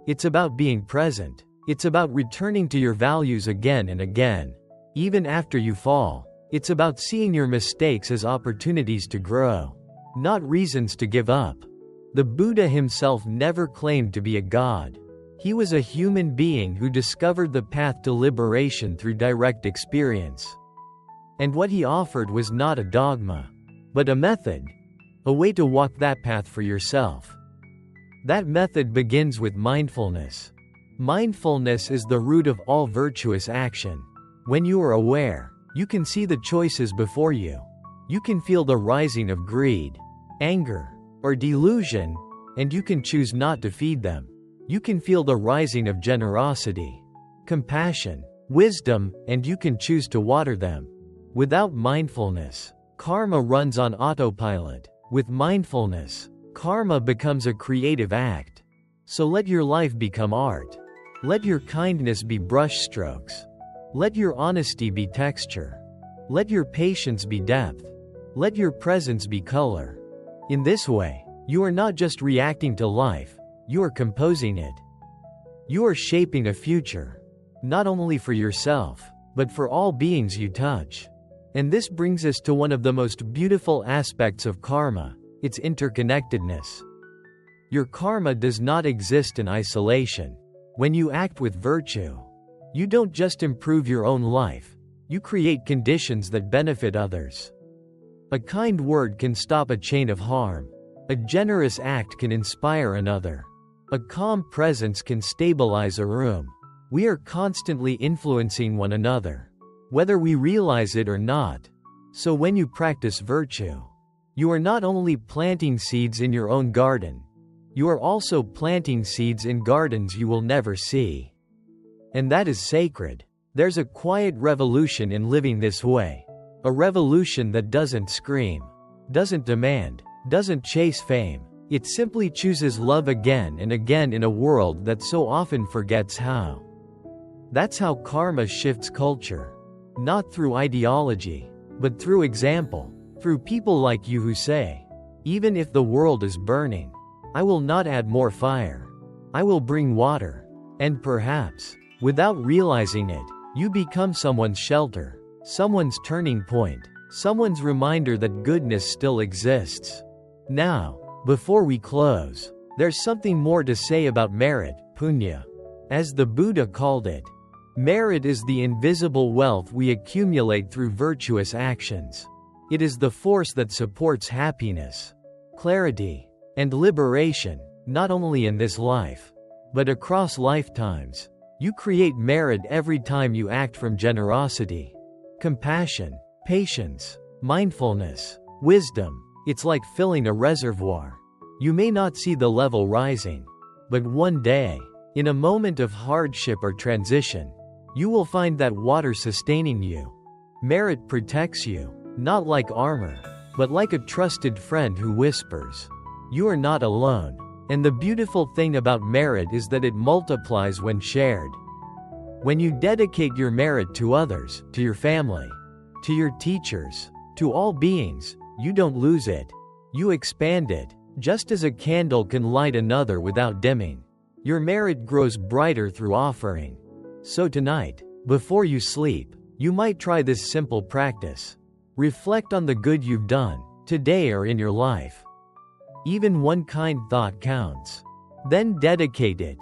It's about being present. It's about returning to your values again and again. Even after you fall, it's about seeing your mistakes as opportunities to grow, not reasons to give up. The Buddha himself never claimed to be a god. He was a human being who discovered the path to liberation through direct experience. And what he offered was not a dogma, but a method, a way to walk that path for yourself. That method begins with mindfulness. Mindfulness is the root of all virtuous action. When you are aware, you can see the choices before you. You can feel the rising of greed, anger, or delusion, and you can choose not to feed them. You can feel the rising of generosity, compassion, wisdom, and you can choose to water them. Without mindfulness, karma runs on autopilot. With mindfulness, karma becomes a creative act. So let your life become art. Let your kindness be brushstrokes. Let your honesty be texture. Let your patience be depth. Let your presence be color. In this way, you are not just reacting to life, you are composing it. You are shaping a future, not only for yourself, but for all beings you touch. And this brings us to one of the most beautiful aspects of karma, its interconnectedness. Your karma does not exist in isolation. When you act with virtue, you don't just improve your own life, you create conditions that benefit others. A kind word can stop a chain of harm. A generous act can inspire another. A calm presence can stabilize a room. We are constantly influencing one another, whether we realize it or not. So when you practice virtue, you are not only planting seeds in your own garden, you are also planting seeds in gardens you will never see. And that is sacred. There's a quiet revolution in living this way. A revolution that doesn't scream, doesn't demand, doesn't chase fame. It simply chooses love again and again in a world that so often forgets how. That's how karma shifts culture. Not through ideology, but through example. Through people like you who say, even if the world is burning, I will not add more fire. I will bring water. And perhaps, without realizing it, you become someone's shelter, someone's turning point, someone's reminder that goodness still exists. Now, before we close, there's something more to say about merit, punya. As the Buddha called it, merit is the invisible wealth we accumulate through virtuous actions. It is the force that supports happiness, clarity, and liberation, not only in this life, but across lifetimes. You create merit every time you act from generosity, compassion, patience, mindfulness, wisdom. It's like filling a reservoir. You may not see the level rising, but one day, in a moment of hardship or transition, you will find that water sustaining you. Merit protects you, not like armor, but like a trusted friend who whispers, "You are not alone." And the beautiful thing about merit is that it multiplies when shared. When you dedicate your merit to others, to your family, to your teachers, to all beings, you don't lose it. You expand it, just as a candle can light another without dimming. Your merit grows brighter through offering. So tonight, before you sleep, you might try this simple practice. Reflect on the good you've done, today or in your life. Even one kind thought counts. Then dedicate it.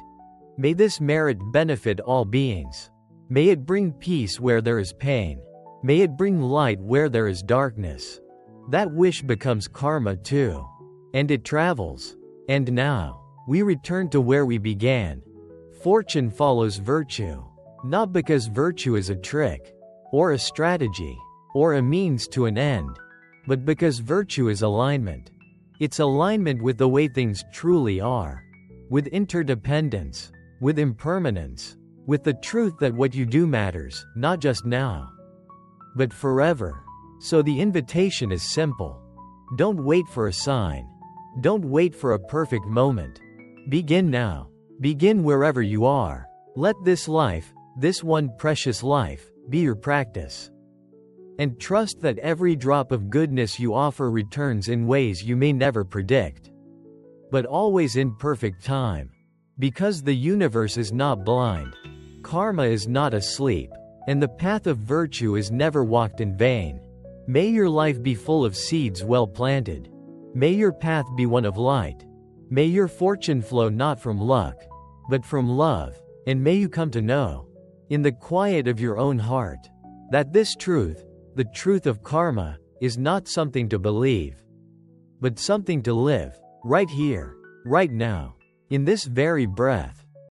May this merit benefit all beings. May it bring peace where there is pain. May it bring light where there is darkness. That wish becomes karma too. And it travels. And now, we return to where we began. Fortune follows virtue. Not because virtue is a trick, or a strategy, or a means to an end, but because virtue is alignment. It's alignment with the way things truly are. With interdependence, with impermanence, with the truth that what you do matters, not just now, but forever. So the invitation is simple. Don't wait for a sign. Don't wait for a perfect moment. Begin now. Begin wherever you are. Let this life, this one precious life, be your practice. And trust that every drop of goodness you offer returns in ways you may never predict, but always in perfect time. Because the universe is not blind, karma is not asleep, and the path of virtue is never walked in vain. May your life be full of seeds well planted. May your path be one of light. May your fortune flow not from luck, but from love, and may you come to know, in the quiet of your own heart, that this truth, the truth of karma, is not something to believe, but something to live, right here, right now, in this very breath.